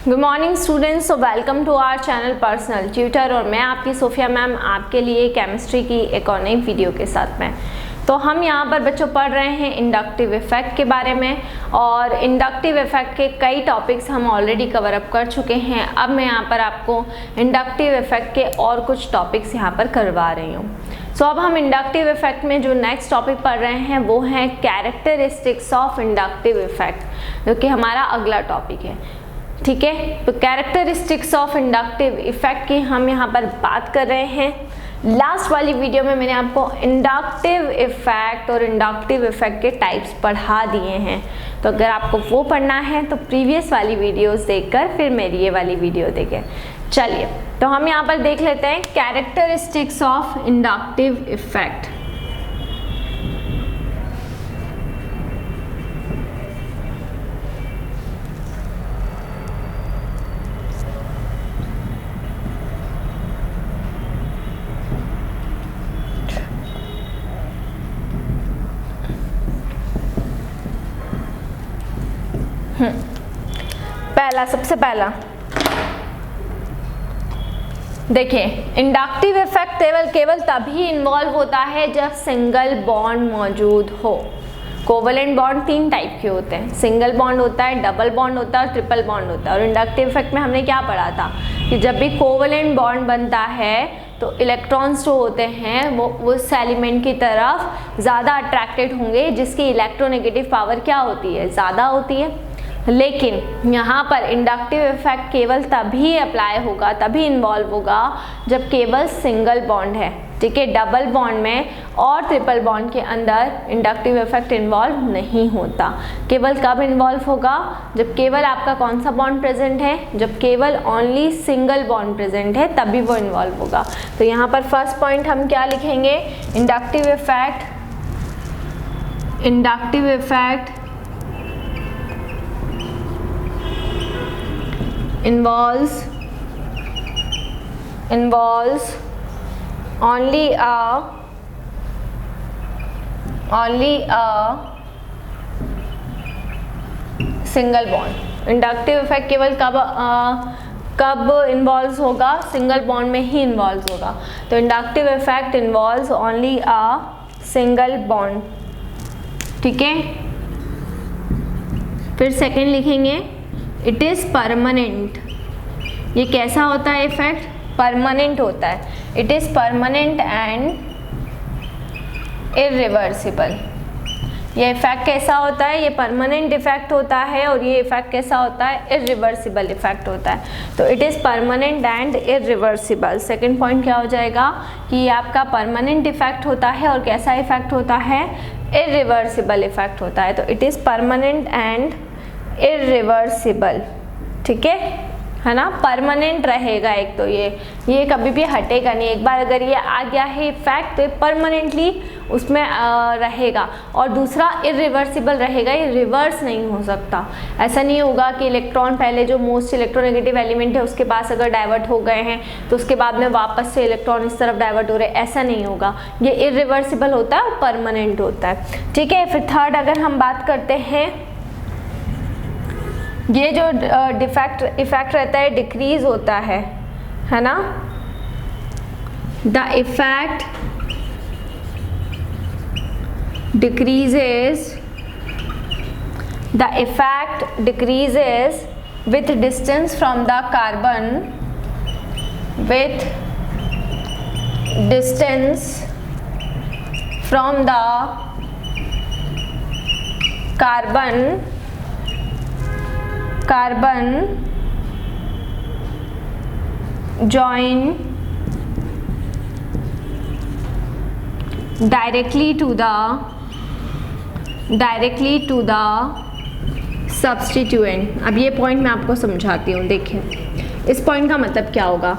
Good morning students, so welcome to our channel Personal Tutor और मैं आपकी Sophia ma'am आपके लिए केमिस्ट्री की एक और नई वीडियो के साथ में। तो हम यहाँ पर बच्चों पढ़ रहे हैं इंडक्टिव इफेक्ट के बारे में और इंडक्टिव इफेक्ट के कई टॉपिक्स हम ऑलरेडी कवर अप कर चुके हैं। अब मैं यहाँ पर आपको इंडक्टिव इफेक्ट के और कुछ टॉपिक्स यहाँ पर करवा रही हूँ। सो अब हम इंडक्टिव इफेक्ट में जो नेक्स्ट टॉपिक पढ़ रहे हैं वो है कैरेक्टरिस्टिक्स ऑफ इंडक्टिव इफेक्ट, जो कि हमारा अगला टॉपिक है। ठीक है, तो कैरेक्टरिस्टिक्स ऑफ इंडक्टिव इफेक्ट की हम यहाँ पर बात कर रहे हैं। लास्ट वाली वीडियो में मैंने आपको इंडक्टिव इफेक्ट और इंडक्टिव इफेक्ट के टाइप्स पढ़ा दिए हैं, तो अगर आपको वो पढ़ना है तो प्रीवियस वाली वीडियोस देखकर फिर मेरी ये वाली वीडियो देखें। चलिए, तो हम यहाँ पर देख लेते हैं कैरेक्टरिस्टिक्स ऑफ इंडक्टिव इफेक्ट। सबसे पहला देखिए, इंडक्टिव इफेक्ट केवल तभी इन्वॉल्व होता है जब सिंगल बॉन्ड मौजूद हो। कोवेलेंट बॉन्ड तीन टाइप के होते हैं, सिंगल बॉन्ड होता है, डबल बॉन्ड होता है और ट्रिपल बॉन्ड होता है। और इंडक्टिव इफेक्ट में हमने क्या पढ़ा था कि जब भी कोवेलेंट बॉन्ड बनता है तो इलेक्ट्रॉन्स जो होते हैं वो उस एलिमेंट की तरफ ज़्यादा अट्रैक्टेड होंगे, जिसकी इलेक्ट्रोनेगेटिव पावर क्या होती है, ज़्यादा होती है। लेकिन यहाँ पर इंडक्टिव इफेक्ट केवल तभी अप्लाई होगा, तभी इन्वॉल्व होगा जब केवल सिंगल बॉन्ड है। ठीक है, डबल बॉन्ड में और ट्रिपल बॉन्ड के अंदर इंडक्टिव इफेक्ट इन्वॉल्व नहीं होता। केवल कब इन्वॉल्व होगा, जब केवल आपका कौन सा बॉन्ड प्रेजेंट है, जब केवल ओनली सिंगल बॉन्ड प्रेजेंट है, तभी वो इन्वॉल्व होगा। तो यहाँ पर फर्स्ट पॉइंट हम क्या लिखेंगे, inductive effect involves only a single bond। Inductive effect केवल कब इन्वॉल्व होगा, सिंगल बॉन्ड में ही इन्वॉल्व होगा। तो inductive effect involves only a single bond. ठीक है, फिर सेकेंड लिखेंगे इट इज़ परमानेंट। ये कैसा होता है इफेक्ट, परमानेंट होता है। It is permanent and irreversible. ये इफेक्ट कैसा होता है, ये परमानेंट इफेक्ट होता है और ये इफेक्ट कैसा होता है, इरिवर्सिबल इफेक्ट होता है। तो it is permanent and irreversible. Second point क्या हो जाएगा कि ये आपका परमानेंट इफेक्ट होता है और कैसा इफेक्ट होता है, इरिवर्सिबल इफेक्ट होता है। तो it is permanent and irreversible. ठीक है ना, परमानेंट रहेगा। एक तो ये कभी भी हटेगा नहीं। एक बार अगर ये आ गया है इफेक्ट तो ये परमानेंटली उसमें रहेगा। और दूसरा इरिवर्सिबल रहेगा, ये रिवर्स नहीं हो सकता। ऐसा नहीं होगा कि इलेक्ट्रॉन पहले जो मोस्ट इलेक्ट्रोनेगेटिव एलिमेंट है उसके पास अगर डाइवर्ट हो गए हैं तो उसके बाद में वापस से इलेक्ट्रॉन इस तरफ डाइवर्ट हो रहे हैं, ऐसा नहीं होगा। ये इरिवर्सिबल होता है और परमानेंट होता है। ठीक है, फिर थर्ड अगर हम बात करते हैं, ये जो इफेक्ट रहता है डिक्रीज होता है ना। The effect decreases with distance from the carbon, carbon join directly to the substituent। अब ये पॉइंट मैं आपको समझाती हूँ। देखिए, इस पॉइंट का मतलब क्या होगा,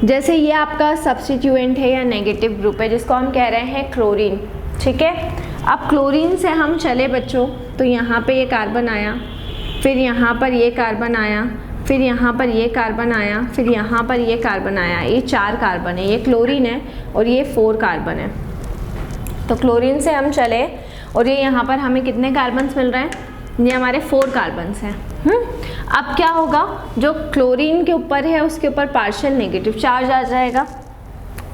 जैसे ये आपका सब्स्टिट्यूएंट है या नेगेटिव ग्रुप है जिसको हम कह रहे हैं क्लोरीन। ठीक है, अब क्लोरीन से हम चले बच्चों तो यहाँ पे ये कार्बन आया, फिर यहाँ पर ये कार्बन आया, फिर यहाँ पर ये कार्बन आया, फिर यहाँ पर ये कार्बन आया। ये 4 कार्बन है, ये क्लोरीन है और ये 4 कार्बन है। तो क्लोरीन से हम चले और ये यहाँ पर हमें कितने कार्बन्स मिल रहे हैं, ये हमारे 4 कार्बन्स हैं। अब क्या होगा, जो क्लोरीन के ऊपर है उसके ऊपर पार्शियल नेगेटिव चार्ज आ जाएगा।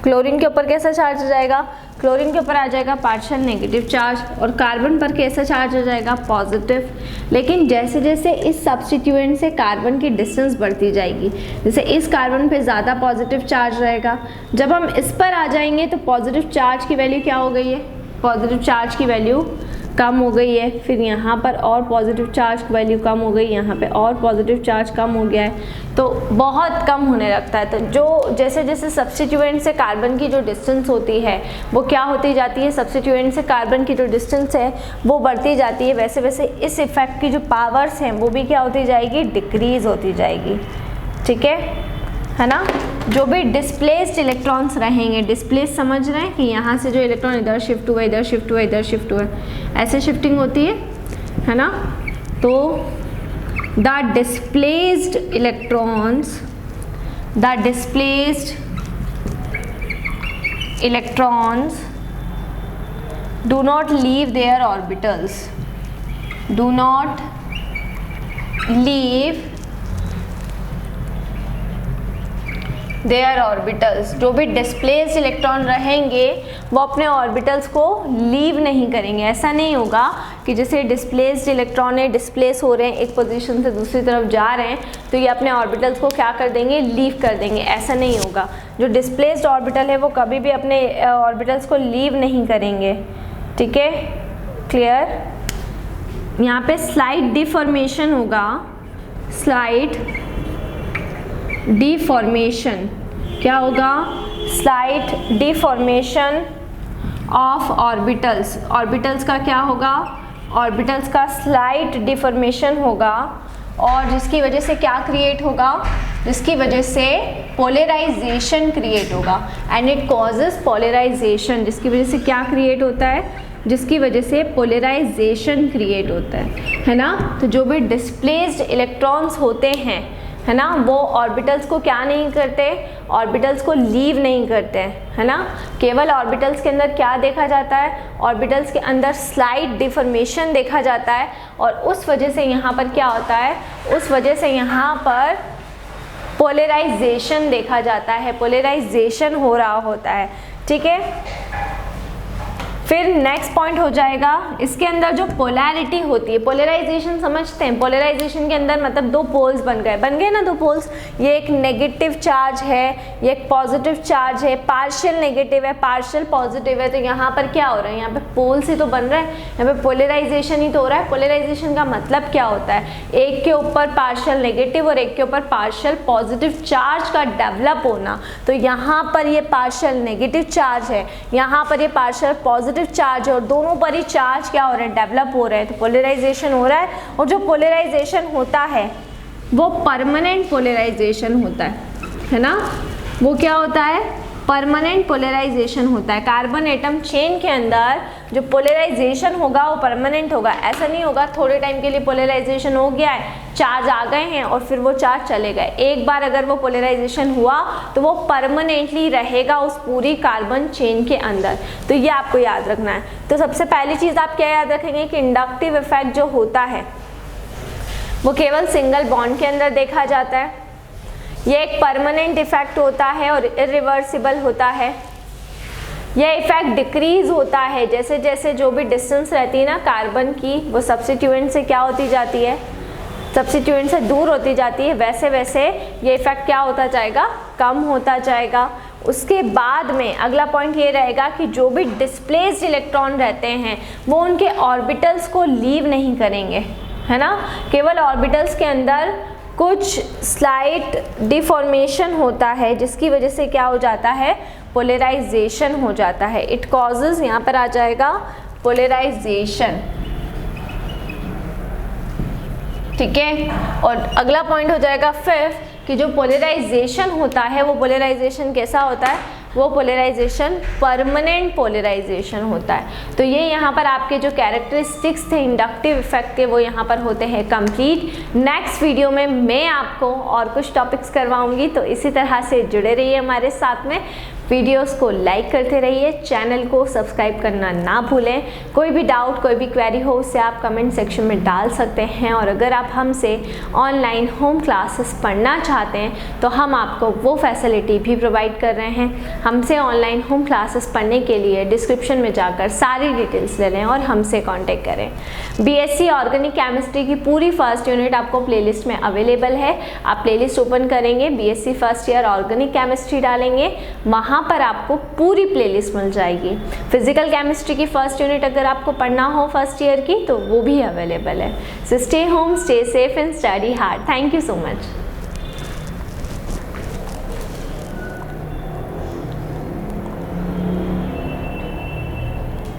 क्लोरीन के ऊपर कैसा चार्ज आ जाएगा, क्लोरीन के ऊपर आ जाएगा पार्शियल नेगेटिव चार्ज, और कार्बन पर कैसा चार्ज आ जाएगा, पॉजिटिव। लेकिन जैसे जैसे इस सब्स्टिट्यूएंट से कार्बन की डिस्टेंस बढ़ती जाएगी, जैसे इस कार्बन पे ज़्यादा पॉजिटिव चार्ज रहेगा, जब हम इस पर आ जाएंगे तो पॉजिटिव चार्ज की वैल्यू क्या हो गई है, पॉजिटिव चार्ज की वैल्यू कम हो गई है। फिर यहाँ पर और पॉजिटिव चार्ज की वैल्यू कम हो गई, यहाँ पे और पॉजिटिव चार्ज कम हो गया है, तो बहुत कम होने लगता है। तो जो जैसे जैसे सब्स्टिट्यूएंट से कार्बन की जो डिस्टेंस होती है वो क्या होती जाती है, सब्स्टिट्यूएंट से कार्बन की जो डिस्टेंस है वो बढ़ती जाती है, वैसे वैसे इस इफेक्ट की जो पावर्स हैं वो भी क्या होती जाएगी, डिक्रीज होती जाएगी। ठीक है ना। जो भी डिस्प्लेस्ड इलेक्ट्रॉन्स रहेंगे, डिस्प्लेस समझ रहे हैं कि यहाँ से जो इलेक्ट्रॉन इधर शिफ्ट हुआ, इधर शिफ्ट हुआ, इधर शिफ्ट हुआ, ऐसे शिफ्टिंग होती है ना। तो the displaced electrons do not leave their orbitals, do not leave their orbitals. जो भी डिस्प्लेस्ड इलेक्ट्रॉन रहेंगे वो अपने ऑर्बिटल्स को लीव नहीं करेंगे। ऐसा नहीं होगा कि जैसे डिस्प्लेस्ड इलेक्ट्रॉन है, डिस्प्लेस हो रहे हैं, एक पोजीशन से दूसरी तरफ जा रहे हैं, तो ये अपने ऑर्बिटल्स को क्या कर देंगे, लीव कर देंगे। ऐसा नहीं होगा। जो डिस्प्लेस्ड ऑर्बिटल है वो कभी भी अपने ऑर्बिटल्स को लीव नहीं करेंगे। ठीक है, क्लियर। यहाँ पे स्लाइड डिफॉर्मेशन होगा, स्लाइड डिफॉर्मेशन क्या होगा, slight deformation of orbitals. Orbitals का क्या होगा, ऑर्बिटल्स का स्लाइट डिफॉर्मेशन होगा, और जिसकी वजह से क्या क्रिएट होगा, जिसकी वजह से पोलराइजेशन क्रिएट होगा। एंड इट कॉजेज पोलराइजेशन, जिसकी वजह से क्या क्रिएट होता है, जिसकी वजह से पोलराइजेशन क्रिएट होता है ना। तो जो भी डिस्प्लेस्ड इलेक्ट्रॉन्स होते हैं, है ना, वो ऑर्बिटल्स को क्या नहीं करते, ऑर्बिटल्स को लीव नहीं करते हैं, है ना। केवल ऑर्बिटल्स के अंदर क्या देखा जाता है, ऑर्बिटल्स के अंदर स्लाइट डिफॉर्मेशन देखा जाता है, और उस वजह से यहाँ पर क्या होता है, उस वजह से यहाँ पर पोलराइजेशन देखा जाता है, पोलराइजेशन हो रहा होता है। ठीक है। फिर नेक्स्ट पॉइंट हो जाएगा, इसके अंदर जो पोलैरिटी होती है, पोलराइजेशन समझते हैं। पोलराइजेशन के अंदर मतलब दो पोल्स बन गए ना, दो पोल्स। ये एक नेगेटिव चार्ज है, ये एक पॉजिटिव चार्ज है, पार्शियल नेगेटिव है, पार्शियल पॉजिटिव है। तो यहाँ पर क्या हो रहा है, यहाँ पे पोल्स ही तो बन रहा है, यहाँ पे पोलराइजेशन ही तो हो रहा है। पोलराइजेशन का मतलब क्या होता है, एक के ऊपर पार्शियल नेगेटिव और एक के ऊपर पार्शियल पॉजिटिव चार्ज का डेवलप होना। तो यहाँ पर ये पार्शियल नेगेटिव चार्ज है, यहाँ पर ये पार्शियल पॉजिटिव चार्ज है, और दोनों पर ही चार्ज क्या हो रहे हैं, डेवलप हो रहे हैं। तो पोलराइजेशन हो रहा है, और जो पोलराइजेशन होता है वो परमानेंट पोलराइजेशन होता है ना। वो क्या होता है, परमानेंट पोलराइजेशन होता है। कार्बन एटम चेन के अंदर जो पोलराइजेशन होगा वो परमानेंट होगा। ऐसा नहीं होगा थोड़े टाइम के लिए पोलराइजेशन हो गया है, चार्ज आ गए हैं और फिर वो चार्ज चले गए। एक बार अगर वो पोलराइजेशन हुआ तो वो परमानेंटली रहेगा उस पूरी कार्बन चेन के अंदर। तो ये आपको याद रखना है। तो सबसे पहली चीज़ आप क्या याद रखेंगे कि इंडक्टिव इफेक्ट जो होता है वो केवल सिंगल बॉन्ड के अंदर देखा जाता है। ये एक परमानेंट इफेक्ट होता है और इरिवर्सिबल होता है। यह इफेक्ट डिक्रीज होता है जैसे जैसे जो भी डिस्टेंस रहती है ना कार्बन की, वो सब्स्टिट्यूएंट से क्या होती जाती है, सब्स्टिट्यूएंट से दूर होती जाती है, वैसे वैसे ये इफेक्ट क्या होता जाएगा, कम होता जाएगा। उसके बाद में अगला पॉइंट ये रहेगा कि जो भी डिस्प्लेस्ड इलेक्ट्रॉन रहते हैं वो उनके ऑर्बिटल्स को लीव नहीं करेंगे, है ना। केवल ऑर्बिटल्स के अंदर कुछ स्लाइट डिफॉर्मेशन होता है जिसकी वजह से क्या हो जाता है, पोलराइजेशन हो जाता है। इट कॉजेज, यहाँ पर आ जाएगा पोलराइजेशन। ठीक है। और अगला पॉइंट हो जाएगा फिफ्थ कि जो पोलराइजेशन होता है वो पोलराइजेशन कैसा होता है, वो पोलराइजेशन परमानेंट पोलराइजेशन होता है। तो ये यहाँ पर आपके जो कैरेक्टरिस्टिक्स थे इंडक्टिव इफेक्ट के वो यहाँ पर होते हैं कंप्लीट। नेक्स्ट वीडियो में मैं आपको और कुछ टॉपिक्स करवाऊंगी, तो इसी तरह से जुड़े रहिए हमारे साथ में। वीडियोस को लाइक करते रहिए, चैनल को सब्सक्राइब करना ना भूलें। कोई भी डाउट, कोई भी क्वेरी हो उसे आप कमेंट सेक्शन में डाल सकते हैं। और अगर आप हमसे ऑनलाइन होम क्लासेस पढ़ना चाहते हैं तो हम आपको वो फैसिलिटी भी प्रोवाइड कर रहे हैं। हमसे ऑनलाइन होम क्लासेस पढ़ने के लिए डिस्क्रिप्शन में जाकर सारी डिटेल्स ले लें और हमसे कांटेक्ट करें। बीएससी ऑर्गेनिक केमिस्ट्री की पूरी फर्स्ट यूनिट आपको प्लेलिस्ट में अवेलेबल है। आप प्लेलिस्ट ओपन करेंगे, BSc first year organic chemistry डालेंगे, वहाँ पर आपको पूरी प्लेलिस्ट मिल जाएगी। फिजिकल केमिस्ट्री की फर्स्ट यूनिट अगर आपको पढ़ना हो फर्स्ट ईयर की तो वो भी अवेलेबल है। So stay home, stay safe and study hard. Thank you so much.